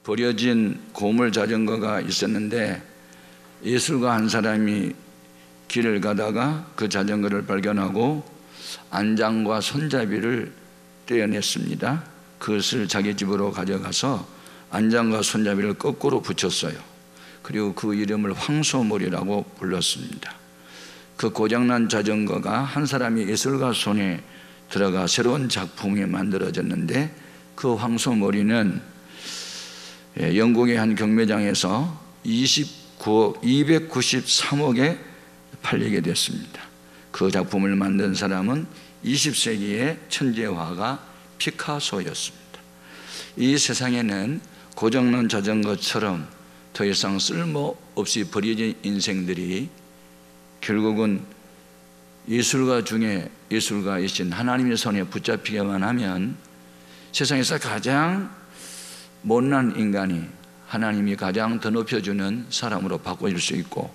버려진 고물 자전거가 있었는데 예술가 한 사람이 길을 가다가 그 자전거를 발견하고 안장과 손잡이를 떼어냈습니다. 그것을 자기 집으로 가져가서 안장과 손잡이를 거꾸로 붙였어요. 그리고 그 이름을 황소몰이라고 불렀습니다. 그 고장난 자전거가 한 사람이 예술가 손에 들어가 새로운 작품이 만들어졌는데, 그 황소몰이는 영국의 한 경매장에서 293억에 팔리게 됐습니다. 그 작품을 만든 사람은 20세기의 천재 화가 피카소였습니다. 이 세상에는 고장난 자전거처럼 더 이상 쓸모없이 버려진 인생들이 결국은 예술가 중에 예술가이신 하나님의 손에 붙잡히게만 하면 세상에서 가장 못난 인간이 하나님이 가장 더 높여주는 사람으로 바꿔줄 수 있고,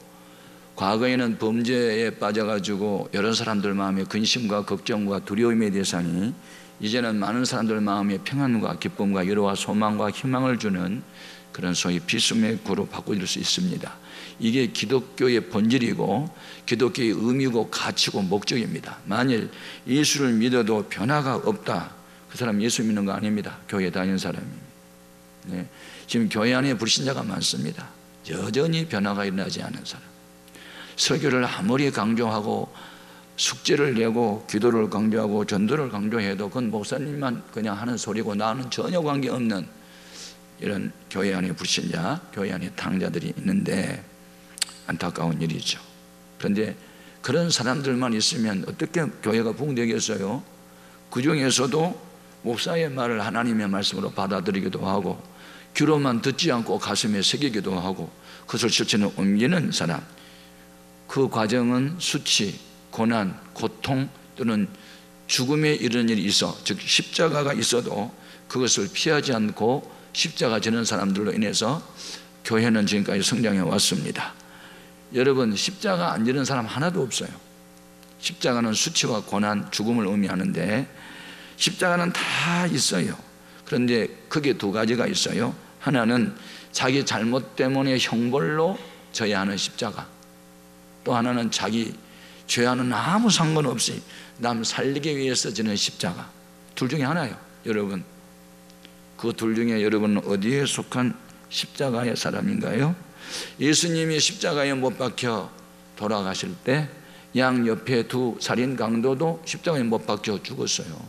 과거에는 범죄에 빠져가지고 여러 사람들 마음에 근심과 걱정과 두려움의 대상이 이제는 많은 사람들 마음에 평안과 기쁨과 위로와 소망과 희망을 주는 그런 소위 피스메이커로 바꿔줄 수 있습니다. 이게 기독교의 본질이고 기독교의 의미고 가치고 목적입니다. 만일 예수를 믿어도 변화가 없다, 그 사람 예수 믿는 거 아닙니다. 교회 다니는 사람입니다. 네. 지금 교회 안에 불신자가 많습니다. 여전히 변화가 일어나지 않은 사람. 설교를 아무리 강조하고 숙제를 내고 기도를 강조하고 전도를 강조해도 그건 목사님만 그냥 하는 소리고 나는 전혀 관계없는 이런 교회 안에 불신자, 교회 안에 당자들이 있는데 안타까운 일이죠. 그런데 그런 사람들만 있으면 어떻게 교회가 부흥되겠어요? 그 중에서도 목사의 말을 하나님의 말씀으로 받아들이기도 하고 귀로만 듣지 않고 가슴에 새기기도 하고 그것을 실천에 옮기는 사람, 그 과정은 수치, 고난, 고통 또는 죽음에 이르는 일이 있어, 즉 십자가가 있어도 그것을 피하지 않고 십자가 지는 사람들로 인해서 교회는 지금까지 성장해 왔습니다. 여러분, 십자가 안 지는 사람 하나도 없어요. 십자가는 수치와 고난, 죽음을 의미하는데 십자가는 다 있어요. 그런데 크게 두 가지가 있어요. 하나는 자기 잘못 때문에 형벌로 져야 하는 십자가, 또 하나는 자기 죄와는 아무 상관없이 남 살리기 위해서 지는 십자가. 둘 중에 하나예요. 여러분, 그 둘 중에 여러분은 어디에 속한 십자가의 사람인가요? 예수님이 십자가에 못 박혀 돌아가실 때 양 옆에 두 살인 강도도 십자가에 못 박혀 죽었어요.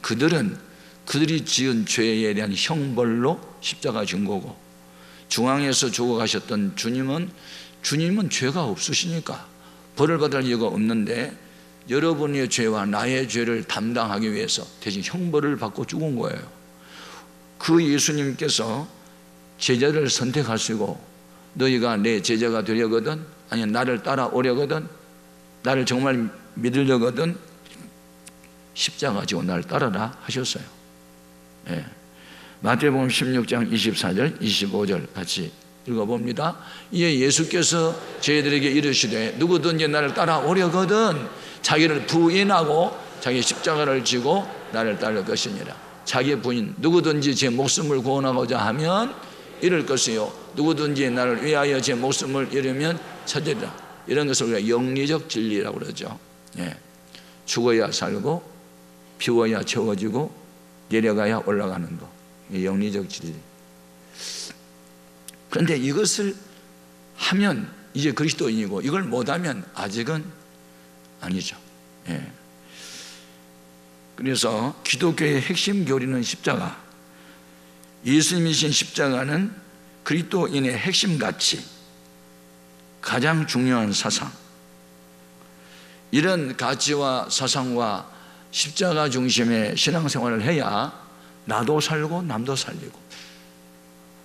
그들이 지은 죄에 대한 형벌로 십자가 진 거고, 중앙에서 죽어가셨던 주님은 죄가 없으시니까 벌을 받을 이유가 없는데 여러분의 죄와 나의 죄를 담당하기 위해서 대신 형벌을 받고 죽은 거예요. 그 예수님께서 제자를 선택하시고 너희가 내 제자가 되려거든, 아니 나를 따라오려거든, 나를 정말 믿으려거든 십자가 지고 나를 따르라 하셨어요. 예. 마태복음 16장 24절 25절 같이 읽어봅니다. 이에 예수께서 저희들에게 이르시되 누구든지 나를 따라오려거든 자기를 부인하고 자기 십자가를 지고 나를 따를 것이니라. 자기 부인, 누구든지 제 목숨을 구원하고자 하면 잃을 것이요 누구든지 나를 위하여 제 목숨을 잃으면 찾으리라. 이런 것을 우리가 영리적 진리라고 그러죠. 예. 죽어야 살고 비워야 채워지고 내려가야 올라가는 거, 영리적 진리. 그런데 이것을 하면 이제 그리스도인이고 이걸 못하면 아직은 아니죠. 예. 그래서 기독교의 핵심 교리는 십자가, 예수님이신 십자가는 그리스도인의 핵심 가치, 가장 중요한 사상, 이런 가치와 사상과 십자가 중심의 신앙생활을 해야 나도 살고 남도 살리고,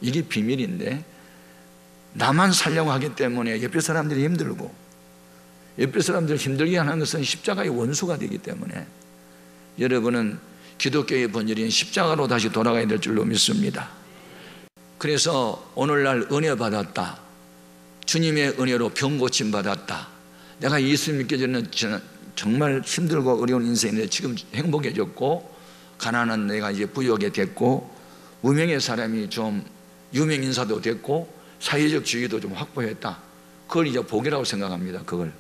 이게 비밀인데 나만 살려고 하기 때문에 옆에 사람들이 힘들고, 옆에 사람들을 힘들게 하는 것은 십자가의 원수가 되기 때문에 여러분은 기독교의 본질인 십자가로 다시 돌아가야 될 줄로 믿습니다. 그래서 오늘날 은혜 받았다, 주님의 은혜로 병 고침 받았다, 내가 예수 믿기 전에 정말 힘들고 어려운 인생인데 지금 행복해졌고 가난한 내가 이제 부유하게 됐고 무명의 사람이 좀 유명 인사도 됐고 사회적 지위도 좀 확보했다. 그걸 이제 복이라고 생각합니다. 그걸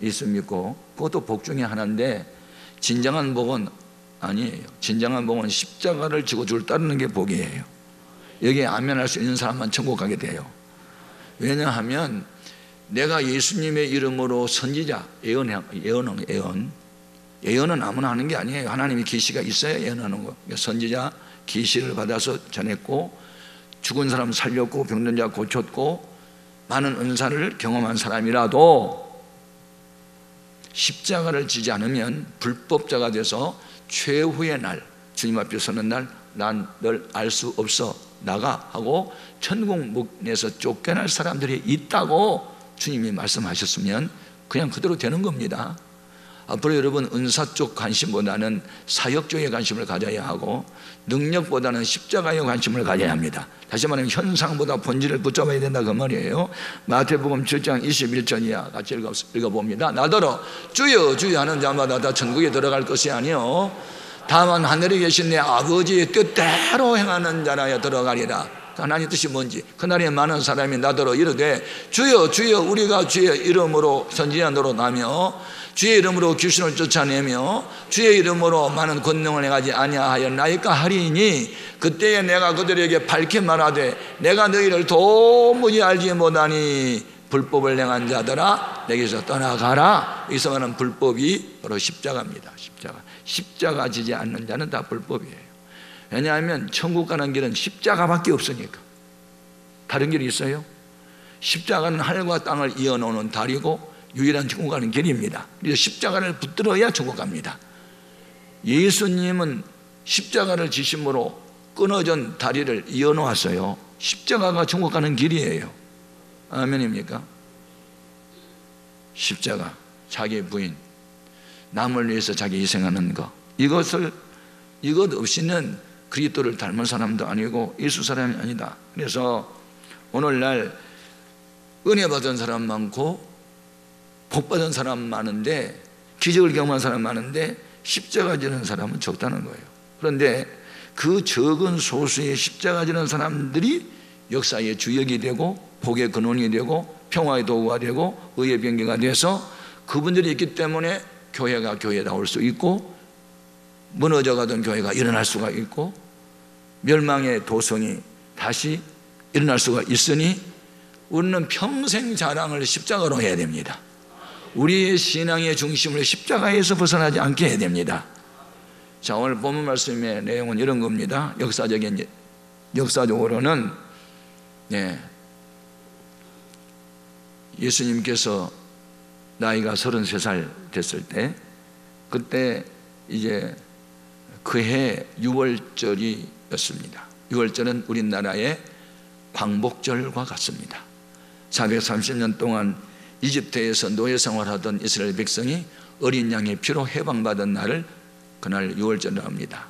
예수 믿고. 그것도 복 중에 하나인데 진정한 복은 아니에요. 진정한 복은 십자가를 지고 주를 따르는 게 복이에요. 여기에 아멘할 수 있는 사람만 천국 가게 돼요. 왜냐하면 내가 예수님의 이름으로 선지자, 예언은 아무나 하는 게 아니에요. 하나님의 계시가 있어야 예언하는 거. 선지자 계시를 받아서 전했고, 죽은 사람 살렸고, 병든 자 고쳤고, 많은 은사를 경험한 사람이라도 십자가를 지지 않으면 불법자가 돼서 최후의 날, 주님 앞에 서는 날, 난 널 알 수 없어, 나가 하고 천국 문에서 쫓겨날 사람들이 있다고 주님이 말씀하셨으면 그냥 그대로 되는 겁니다. 앞으로 여러분 은사 쪽 관심보다는 사역 쪽에 관심을 가져야 하고, 능력보다는 십자가에 관심을 가져야 합니다. 다시 말하면 현상보다 본질을 붙잡아야 된다 그 말이에요. 마태복음 7장 21절 이하 같이 읽어봅니다. 나더러 주여 주여 하는 자마다 다 천국에 들어갈 것이 아니요 다만 하늘에 계신 내 아버지의 뜻대로 행하는 자라야 들어가리라. 하나님 뜻이 뭔지. 그날에 많은 사람이 나더러 이르되 주여 주여 우리가 주의 이름으로 선지자 노릇하며 주의 이름으로 귀신을 쫓아내며 주의 이름으로 많은 권능을 행하지 아니하였나이까 하리니, 그때에 내가 그들에게 밝히 말하되 내가 너희를 도무지 알지 못하니 불법을 행한 자들아 내게서 떠나가라. 여기서 말하는 불법이 바로 십자가입니다. 십자가 지지 않는 자는 다 불법이에요. 왜냐하면 천국 가는 길은 십자가밖에 없으니까. 다른 길이 있어요? 십자가는 하늘과 땅을 이어놓는 다리고 유일한 천국 가는 길입니다. 그래서 십자가를 붙들어야 천국 갑니다. 예수님은 십자가를 지심으로 끊어진 다리를 이어놓았어요. 십자가가 천국 가는 길이에요. 아멘입니까? 십자가, 자기 부인, 남을 위해서 자기 희생하는 것, 이것 없이는 그리스도를 닮은 사람도 아니고 예수 사람이 아니다. 그래서 오늘날 은혜 받은 사람 많고 복 받은 사람 많은데, 기적을 경험한 사람 많은데 십자가 지는 사람은 적다는 거예요. 그런데 그 적은 소수의 십자가 지는 사람들이 역사의 주역이 되고 복의 근원이 되고 평화의 도구가 되고 의의 변기가 돼서 그분들이 있기 때문에 교회가 교회다울 수 있고, 무너져 가던 교회가 일어날 수가 있고, 멸망의 도성이 다시 일어날 수가 있으니 우리는 평생 자랑을 십자가로 해야 됩니다. 우리의 신앙의 중심을 십자가에서 벗어나지 않게 해야 됩니다. 자, 오늘 본문 말씀의 내용은 이런 겁니다. 역사적으로는 예수님께서 나이가 33살 됐을 때, 그때 이제 그해 6월절이었습니다. 6월절은 우리나라의 광복절과 같습니다. 430년 동안 이집트에서 노예 생활하던 이스라엘 백성이 어린 양의 피로 해방받은 날을 그날 6월절이라고 합니다.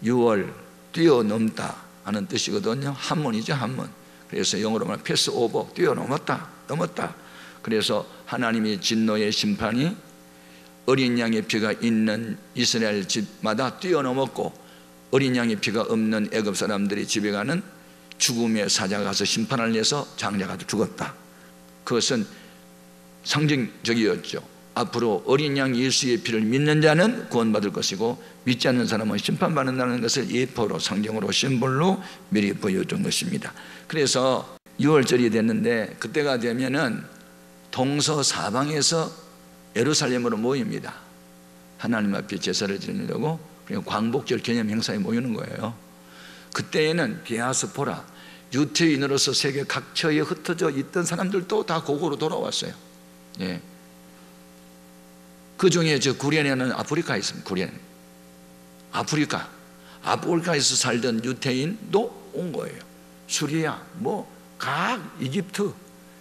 6월, 뛰어넘다 하는 뜻이거든요. 한문이죠, 한문. 그래서 영어로 말하면 패스 오버, 뛰어넘었다, 넘었다. 그래서 하나님의 진노의 심판이 어린 양의 피가 있는 이스라엘 집마다 뛰어넘었고, 어린 양의 피가 없는 애굽 사람들이 집에 가는 죽음의 사자가 가서 심판을 내서 장자가 죽었다. 그것은 상징적이었죠. 앞으로 어린 양 예수의 피를 믿는 자는 구원받을 것이고 믿지 않는 사람은 심판받는다는 것을 예표로, 상징으로, 심볼로 미리 보여준 것입니다. 그래서 6월절이 됐는데, 그때가 되면은 동서사방에서 예루살렘으로 모입니다. 하나님 앞에 제사를 지내려고. 그리고 광복절 기념 행사에 모이는 거예요. 그때에는 디아스포라, 유태인으로서 세계 각처에 흩어져 있던 사람들도 다 고국으로 돌아왔어요. 그 중에 저 구레네는 아프리카에 있습니다. 구레네, 아프리카에서 살던 유태인도 온 거예요. 수리아, 각 이집트,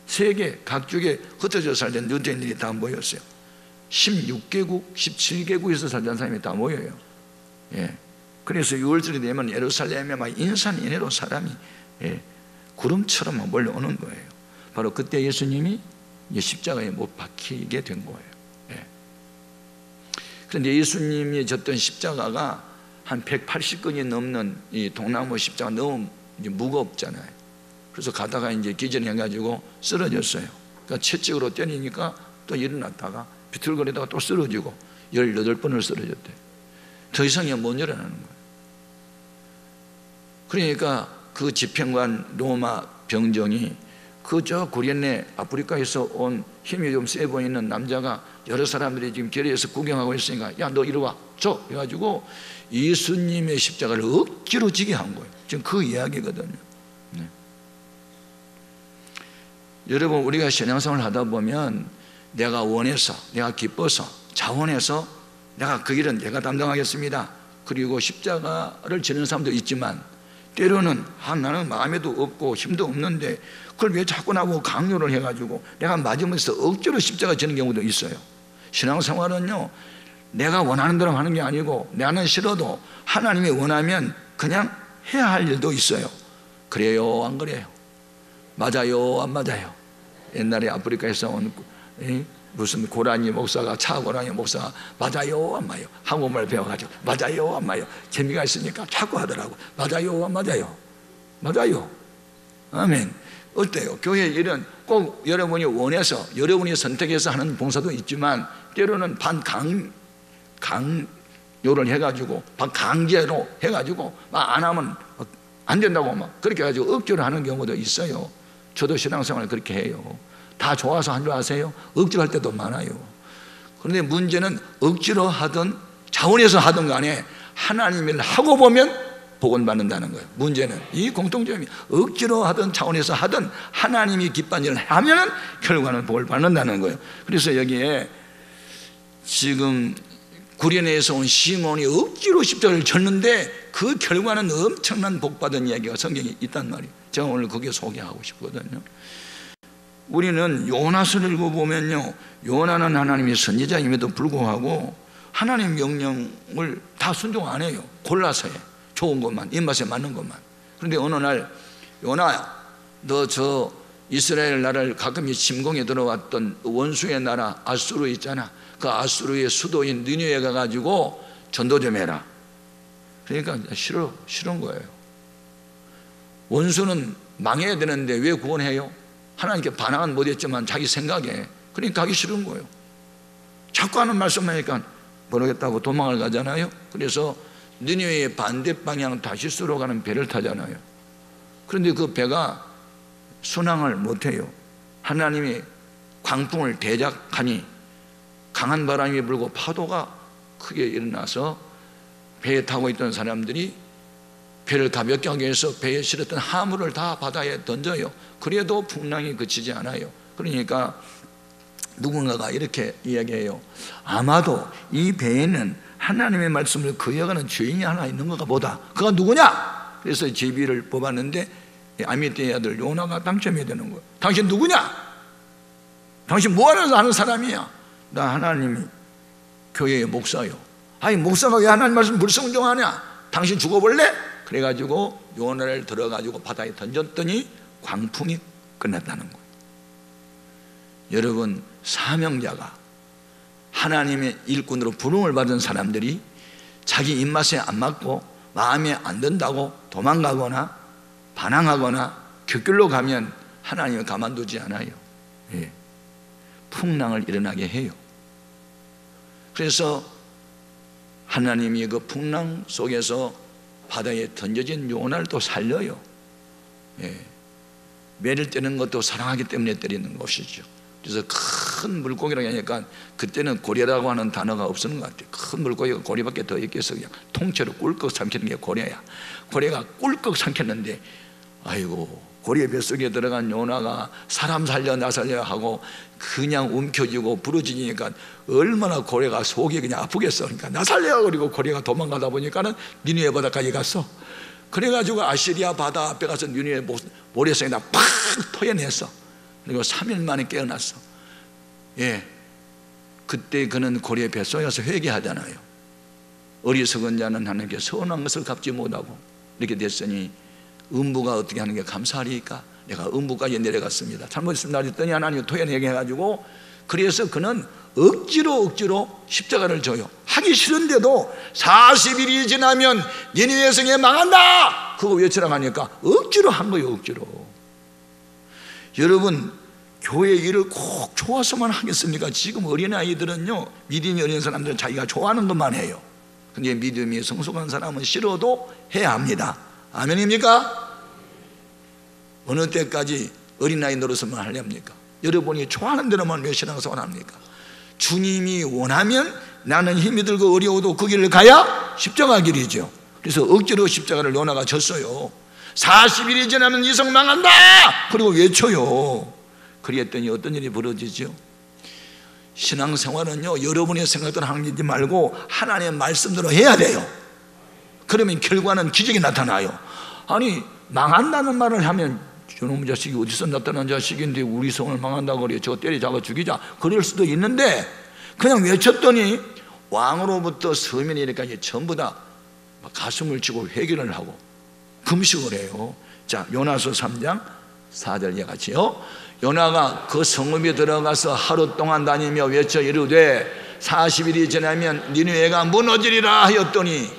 세계 각국에 흩어져 살던 유대인들이 다 모였어요. 16개국, 17개국에서 살던 사람이 다 모여요. 그래서 6월절이 되면 예루살렘에 막 인산인해로 사람이 구름처럼 몰려오는 거예요. 바로 그때 예수님이 십자가에 못 박히게 된 거예요. 그런데 예수님이 졌던 십자가가 한 180건이 넘는 이 동나무 십자가 너무 이제 무겁잖아요. 그래서 가다가 이제 기절해가지고 쓰러졌어요. 그러니까 채찍으로 때리니까 또 일어났다가 비틀거리다가 또 쓰러지고 18번을 쓰러졌대. 더 이상이 못 일어나는 거예요. 그러니까 그 집행관 로마 병정이 그저 구레네 아프리카에서 온 힘이 좀 세 보이는 남자가 여러 사람들이 지금 결의해서 구경하고 있으니까 야 너 이리 와 줘 해가지고 예수님의 십자가를 억지로 지게 한 거예요. 지금 그 이야기거든요. 네. 여러분 우리가 신앙생활을 하다 보면 내가 원해서 내가 기뻐서 자원해서 내가 그 일은 내가 담당하겠습니다. 그리고 십자가를 지는 사람도 있지만 때로는 나는 마음에도 없고 힘도 없는데 그걸 왜 자꾸 나보고 강요를 해가지고 내가 맞으면서 억지로 십자가 지는 경우도 있어요. 신앙생활은요 내가 원하는 대로 하는 게 아니고 나는 싫어도 하나님이 원하면 그냥 해야 할 일도 있어요. 그래요 안 그래요? 맞아요 안 맞아요? 옛날에 아프리카에서 온 무슨 고라니 목사가 차고라니 목사가 맞아요 안 맞아요? 한국말 배워가지고 맞아요 안 맞아요? 재미가 있으니까 자꾸 하더라고. 맞아요 안 맞아요? 맞아요. 아멘. 어때요? 교회 일은 꼭 여러분이 원해서 여러분이 선택해서 하는 봉사도 있지만 때로는 강요를 해가지고 강제로 해가지고 막 안 하면 안 된다고 막 그렇게 해가지고 억지로 하는 경우도 있어요. 저도 신앙생활을 그렇게 해요. 다 좋아서 한 줄 아세요? 억지로 할 때도 많아요. 그런데 문제는 억지로 하든 자원해서 하든 간에 하나님을 하고 보면 복은 받는다는 거예요. 문제는 이 공통점이 억지로 하든 자원해서 하든 하나님이 기뻐하는 일을 하면 결과는 복을 받는다는 거예요. 그래서 여기에 지금 구레네에서 온 시몬이 억지로 십자가를 졌는데 그 결과는 엄청난 복받은 이야기가 성경에 있단 말이에요. 제가 오늘 그게 소개하고 싶거든요. 우리는 요나서를 읽어보면요 요나는 하나님의 선지자임에도 불구하고 하나님 명령을 다 순종 안 해요. 골라서 해. 좋은 것만 입맛에 맞는 것만. 그런데 어느 날 요나야 너 저 이스라엘 나라를 가끔씩 침공에 들어왔던 원수의 나라 아수르 있잖아. 그 아수르의 수도인 니느웨에 가가지고 전도 좀 해라. 그러니까 싫은 거예요. 원수는 망해야 되는데 왜 구원해요? 하나님께 반항은 못했지만 자기 생각에 그러니까 가기 싫은 거예요. 자꾸 하는 말씀만 하니까 모르겠다고 도망을 가잖아요. 그래서 니느웨의 반대 방향 다시스로 가는 배를 타잖아요. 그런데 그 배가 순항을 못해요. 하나님이 광풍을 대적하니 강한 바람이 불고 파도가 크게 일어나서 배에 타고 있던 사람들이 배를 가볍게 하기 위해서 배에 실었던 화물을 다 바다에 던져요. 그래도 풍랑이 그치지 않아요. 그러니까 누군가가 이렇게 이야기해요. 아마도 이 배에는 하나님의 말씀을 거역하는 죄인이 하나 있는 것가 보다. 그가 누구냐? 그래서 제비를 뽑았는데 아미떼의 아들 요나가 당첨이 되는 거예요. 당신 누구냐? 당신 뭐하러 하는 사람이야? 나 하나님 교회의 목사요. 아니 목사가 왜 하나님 말씀 불순종하냐? 당신 죽어볼래? 그래가지고 요나를 들어가지고 바다에 던졌더니 광풍이 끝났다는 거예요. 여러분 사명자가 하나님의 일꾼으로 부름을 받은 사람들이 자기 입맛에 안 맞고 마음에 안 든다고 도망가거나 반항하거나 곁길로 가면 하나님은 가만두지 않아요. 예. 풍랑을 일어나게 해요. 그래서 하나님이 그 풍랑 속에서 바다에 던져진 요나를 또 살려요. 예. 매를 때는 것도 사랑하기 때문에 때리는 것이죠. 그래서 큰 물고기라고 하니까 그때는 고래라고 하는 단어가 없었는 것 같아요. 큰 물고기가 고래밖에 더 있겠어. 그냥 통째로 꿀꺽 삼키는 게 고래야. 고래가 꿀꺽 삼켰는데 아이고 고래 뱃속에 들어간 요나가 사람 살려 나 살려 하고 그냥 움켜쥐고 부러지니까 얼마나 고래가 속이 그냥 아프겠어. 그러니까 나 살려. 그리고 고래가 도망가다 보니까는 니느웨 바다까지 갔어. 그래가지고 아시리아 바다 앞에 가서 니느웨 모래성에다 팍 토해냈어. 그리고 3일 만에 깨어났어. 예, 그때 그는 고래 뱃속에서 회개하잖아요. 어리석은 자는 하나님께 선한 것을 갚지 못하고 이렇게 됐으니 음부가 어떻게 하는 게 감사하리까? 내가 음부까지 내려갔습니다. 잘못했으면 나랬더니 하나님이 토해내게 해가지고 그래서 그는 억지로 십자가를 져요. 하기 싫은데도 40일이 지나면 니느웨 성에 망한다 그거 외치라고 하니까 억지로 한 거예요. 억지로. 여러분, 교회 일을 꼭 좋아서만 하겠습니까? 지금 어린아이들은요, 믿음이 어린 사람들은 자기가 좋아하는 것만 해요. 근데 믿음이 성숙한 사람은 싫어도 해야 합니다. 아멘입니까? 어느 때까지 어린아이 노릇만 하렵니까? 여러분이 좋아하는 대로만 왜 신앙생활 합니까? 주님이 원하면 나는 힘이 들고 어려워도 그 길을 가야 십자가 길이죠. 그래서 억지로 십자가를 요나가 졌어요. 40일이 지나면 이 성 망한다 그리고 외쳐요. 그랬더니 어떤 일이 벌어지죠? 신앙생활은요, 여러분의 생각대로 하는 게 말고 하나님의 말씀대로 해야 돼요. 그러면 결과는 기적이 나타나요. 아니, 망한다는 말을 하면 저놈 자식이 어디서 나타난 자식인데 우리 성을 망한다고 그래, 저거 때려잡아 죽이자, 그럴 수도 있는데 그냥 외쳤더니 왕으로부터 서면이니까 전부 다 가슴을 치고 회개를 하고 금식을 해요. 자, 요나서 3장 4절 이와 같이요. 요나가 그 성읍에 들어가서 하루 동안 다니며 외쳐 이르되 40일이 지나면 니느웨가 무너지리라 하였더니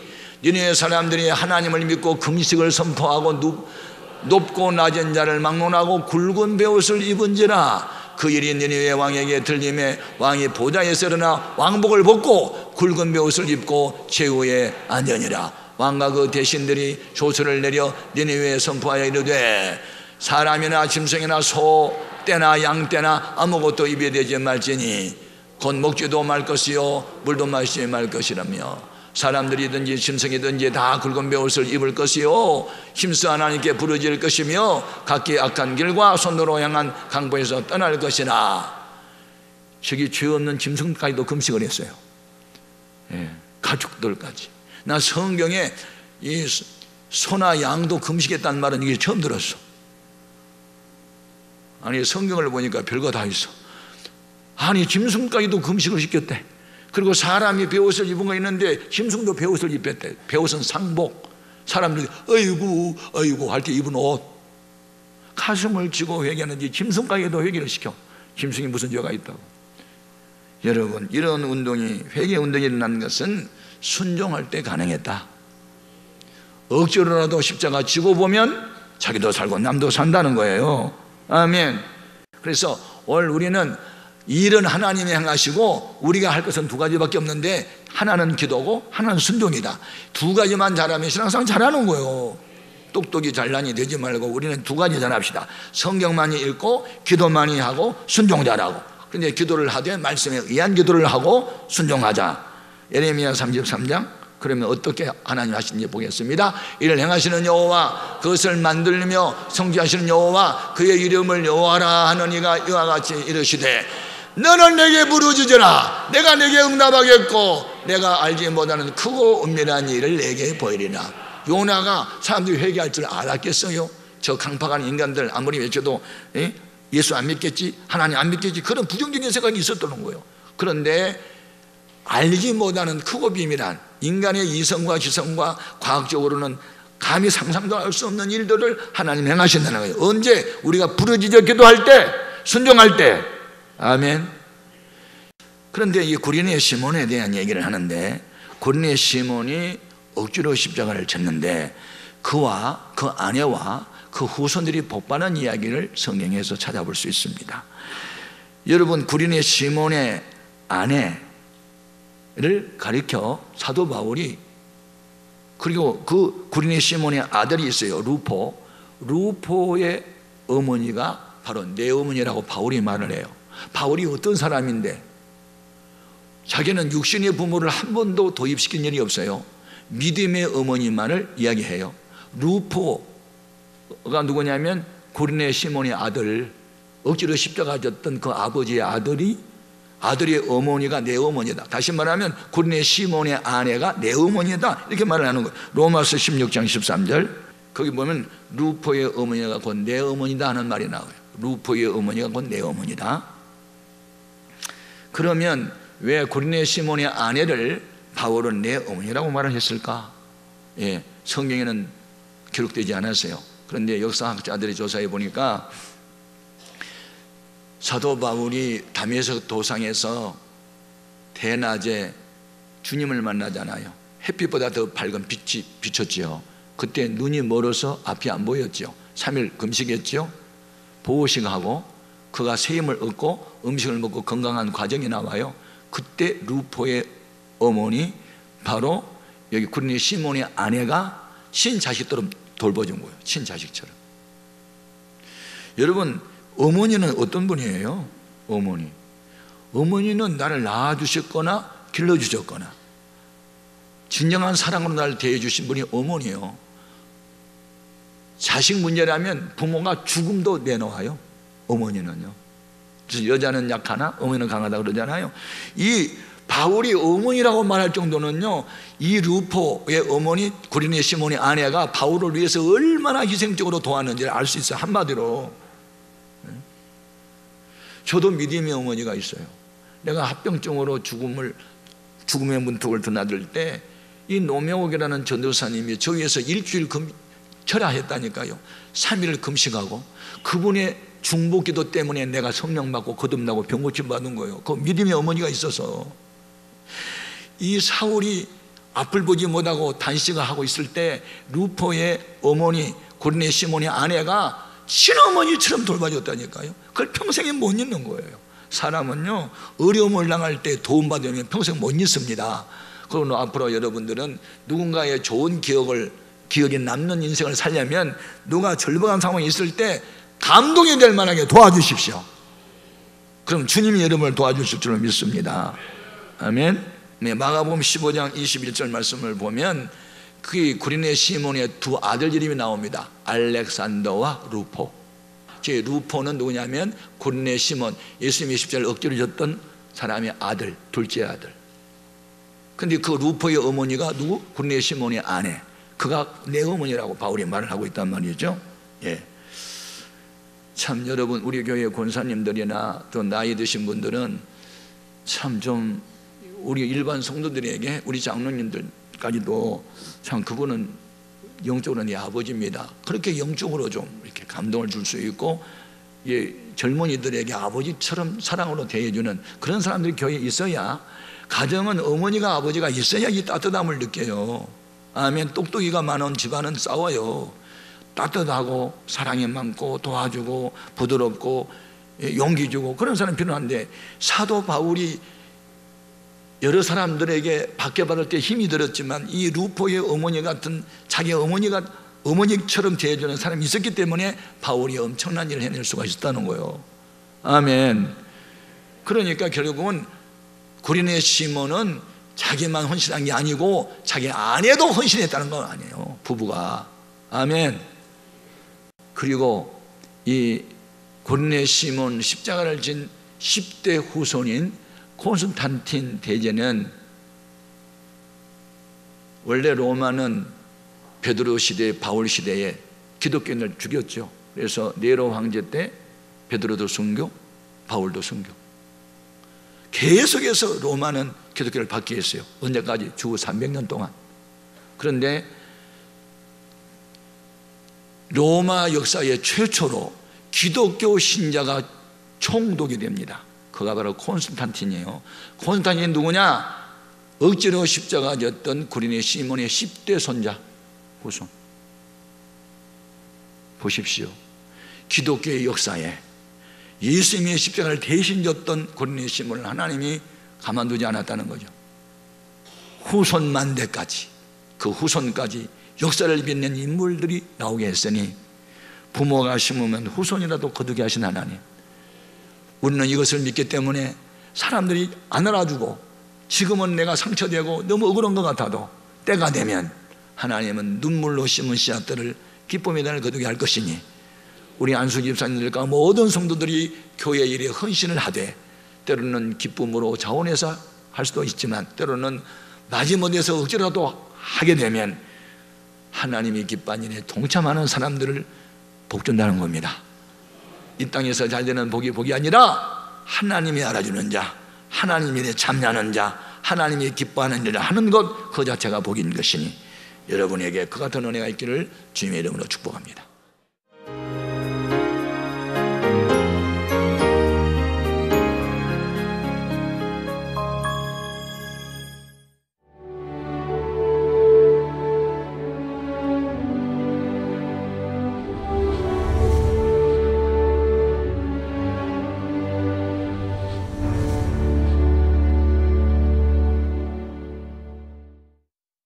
니느웨 사람들이 하나님을 믿고 금식을 선포하고 높고 낮은 자를 막론하고 굵은 베옷을 입은지라 그 일이 니느웨 왕에게 들림에 왕이 보좌에서 일어나 왕복을 벗고 굵은 베옷을 입고 최후에 앉으니라. 왕과 그 대신들이 조서를 내려 니느웨에 선포하여 이르되 사람이나 짐승이나 소 떼나 양 떼나 아무것도 입에 대지 말지니 곧 먹지도 말 것이요 물도 마시지 말 것이라며 사람들이든지 짐승이든지 다 굵은 베옷을 입을 것이요 힘써 하나님께 부르짖을 것이며 각기 악한 길과 손으로 향한 강보에서 떠날 것이라. 저기 죄 없는 짐승까지도 금식을 했어요. 가축들까지. 나 성경에 이 소나 양도 금식했다는 말은 이게 처음 들었어. 아니, 성경을 보니까 별거 다 있어. 아니, 짐승까지도 금식을 시켰대. 그리고 사람이 베옷을 입은 거 있는데 짐승도 베옷을 입혔대. 베옷은 상복. 사람들이 어이구 할 때 입은 옷. 가슴을 쥐고 회개하는지 짐승까지도 회개를 시켜. 짐승이 무슨 죄가 있다고. 여러분, 이런 운동이, 회개 운동이 일어난 것은 순종할 때 가능했다. 억지로라도 십자가 지고 보면 자기도 살고 남도 산다는 거예요. 아멘. 그래서 오늘 우리는 일은 하나님이 행하시고 우리가 할 것은 두 가지밖에 없는데 하나는 기도고 하나는 순종이다. 두 가지만 잘하면 신앙생활 잘하는 거예요. 똑똑이 잘난이 되지 말고 우리는 두 가지 잘합시다. 성경 많이 읽고 기도 많이 하고 순종 잘하고. 그런데 기도를 하되 말씀에 의한 기도를 하고 순종하자. 예레미야 33장. 그러면 어떻게 하나님 하시는지 보겠습니다. 이를 행하시는 여호와 그것을 만들며 성취하시는 여호와 그의 이름을 여호와라 하는 이가 이와 같이 이르시되 너는 내게 부르짖으라 내가 내게 응답하겠고 내가 알지 못하는 크고 은밀한 일을 내게 보이리라. 요나가 사람들이 회개할 줄 알았겠어요? 저 강팍한 인간들 아무리 외쳐도 예수 안 믿겠지, 하나님 안 믿겠지, 그런 부정적인 생각이 있었던 거예요. 그런데 알지 못하는 크고 비밀한 인간의 이성과 지성과 과학적으로는 감히 상상도 할 수 없는 일들을 하나님 행하신다는 거예요. 언제? 우리가 부르짖어 기도할 때, 순종할 때. 아멘. 그런데 이 구레네 시몬에 대한 얘기를 하는데, 구레네 시몬이 억지로 십자가를 졌는데 그와 그 아내와 그 후손들이 복받은 이야기를 성경에서 찾아볼 수 있습니다. 여러분, 구레네 시몬의 아내를 가리켜 사도 바울이, 그리고 그 구레네 시몬의 아들이 있어요. 루포의 어머니가 바로 내 어머니라고 바울이 말을 해요. 바울이 어떤 사람인데 자기는 육신의 부모를 한 번도 도입시킨 일이 없어요. 믿음의 어머니만을 이야기해요. 루포가 누구냐면 구레네 시몬의 아들, 억지로 십자가 졌던 그 아버지의 아들의 어머니가 내 어머니다. 다시 말하면 구레네 시몬의 아내가 내 어머니다, 이렇게 말을 하는 거예요. 로마서 16장 13절 거기 보면 루포의 어머니가 곧 내 어머니다 하는 말이 나와요. 루포의 어머니가 곧 내 어머니다. 그러면 왜 구레네 시몬의 아내를 바울은 내 어머니라고 말을 했을까? 성경에는 기록되지 않았어요. 그런데 역사학자들이 조사해 보니까 사도 바울이 다메섹 도상에서 대낮에 주님을 만나잖아요. 햇빛보다 더 밝은 빛이 비쳤지요. 그때 눈이 멀어서 앞이 안 보였죠. 3일 금식했죠. 보호식하고 그가 새 힘을 얻고 음식을 먹고 건강한 과정이 나와요. 그때 루포의 어머니, 바로 여기 구린의 시몬의 아내가 친자식처럼 돌봐준 거예요. 친자식처럼. 여러분, 어머니는 어떤 분이에요? 어머니는 나를 낳아주셨거나 길러주셨거나 진정한 사랑으로 나를 대해주신 분이 어머니예요. 자식 문제라면 부모가 죽음도 내놓아요. 어머니는요. 그래서 여자는 약하나 어머니는 강하다 그러잖아요. 이 바울이 어머니라고 말할 정도는요, 이 루포의 어머니 구린의 시몬의 아내가 바울을 위해서 얼마나 희생적으로 도왔는지를 알 수 있어요. 한마디로. 저도 믿음의 어머니가 있어요. 내가 합병증으로 죽음의 문턱을 드나들 때 이 노명옥이라는 전도사님이 저 위에서 일주일 철야했다니까요. 3일을 금식하고 그분의 중보기도 때문에 내가 성령 받고 거듭나고 병고침 받은 거예요. 그 믿음의 어머니가 있어서. 이 사울이 앞을 보지 못하고 단식을 하고 있을 때 루포의 어머니 구린의 시몬의 아내가 친어머니처럼 돌봐줬다니까요. 그걸 평생에 못 잊는 거예요. 사람은요, 어려움을 당할 때 도움받으면 평생 못 잊습니다. 그러나 앞으로 여러분들은 누군가의 좋은 기억이 남는 인생을 살려면 누가 절박한 상황이 있을 때 감동이 될 만하게 도와주십시오. 그럼 주님이 여러분을 도와주실 줄 믿습니다. 아멘. 네, 마가복음 15장 21절 말씀을 보면 그 구린의 시몬의 두 아들 이름이 나옵니다. 알렉산더와 루포. 제 루포는 누구냐면 구린의 시몬, 예수님의 십자가를 억지로 졌던 사람의 아들, 둘째 아들. 근데 그 루포의 어머니가 누구? 구린의 시몬의 아내. 그가 내 어머니라고 바울이 말을 하고 있단 말이죠. 예. 참 여러분, 우리 교회 권사님들이나 또 나이 드신 분들은 참 좀 우리 일반 성도들에게, 우리 장로님들까지도 참 그분은 영적으로 내 아버지입니다. 그렇게 영적으로 좀 이렇게 감동을 줄 수 있고, 예, 젊은이들에게 아버지처럼 사랑으로 대해주는 그런 사람들이 교회에 있어야, 가정은 어머니가 아버지가 있어야 이 따뜻함을 느껴요. 아멘. 똑똑이가 많은 집안은 싸워요. 따뜻하고 사랑이 많고 도와주고 부드럽고 용기 주고 그런 사람이 필요한데, 사도 바울이 여러 사람들에게 박해받을 때 힘이 들었지만 이 루포의 어머니 같은 자기 어머니처럼 대해주는 사람이 있었기 때문에 바울이 엄청난 일을 해낼 수가 있었다는 거예요. 아멘. 그러니까 결국은 구린의 시몬은 자기만 헌신한 게 아니고 자기 아내도 헌신했다는 건 아니에요. 부부가. 아멘. 그리고 이 구린의 시몬, 십자가를 진 10대 후손인 콘스탄틴 대제는, 원래 로마는 베드로 시대, 바울 시대에 기독교인을 죽였죠. 그래서 네로 황제 때 베드로도 순교, 바울도 순교. 계속해서 로마는 기독교를 받게 했어요. 언제까지? 주 300년 동안. 그런데 로마 역사의 최초로 기독교 신자가 총독이 됩니다. 그가 바로 콘스탄틴이에요. 콘스탄틴이 누구냐? 억지로 십자가 졌던 구린의 시몬의 10대 손자, 후손. 보십시오. 기독교의 역사에 예수님의 십자가를 대신 졌던 구린의 시몬을 하나님이 가만두지 않았다는 거죠. 후손 만대까지, 그 후손까지 역사를 빛낸 인물들이 나오게 했으니, 부모가 심으면 후손이라도 거두게 하신 하나님, 우리는 이것을 믿기 때문에 사람들이 안 알아주고 지금은 내가 상처되고 너무 억울한 것 같아도 때가 되면 하나님은 눈물로 심은 씨앗들을 기쁨의 단을 거두게 할 것이니, 우리 안수 집사님들과 모든 성도들이 교회 일에 헌신을 하되, 때로는 기쁨으로 자원해서 할 수도 있지만 때로는 마지못해서 억지로라도 하게 되면 하나님이 기뻐하는 일에 동참하는 사람들을 복 준다는 겁니다. 이 땅에서 잘 되는 복이 아니라 하나님이 알아주는 자, 하나님 일에 참여하는 자, 하나님이 기뻐하는 일을 하는 것, 그 자체가 복인 것이니 여러분에게 그 같은 은혜가 있기를 주님의 이름으로 축복합니다.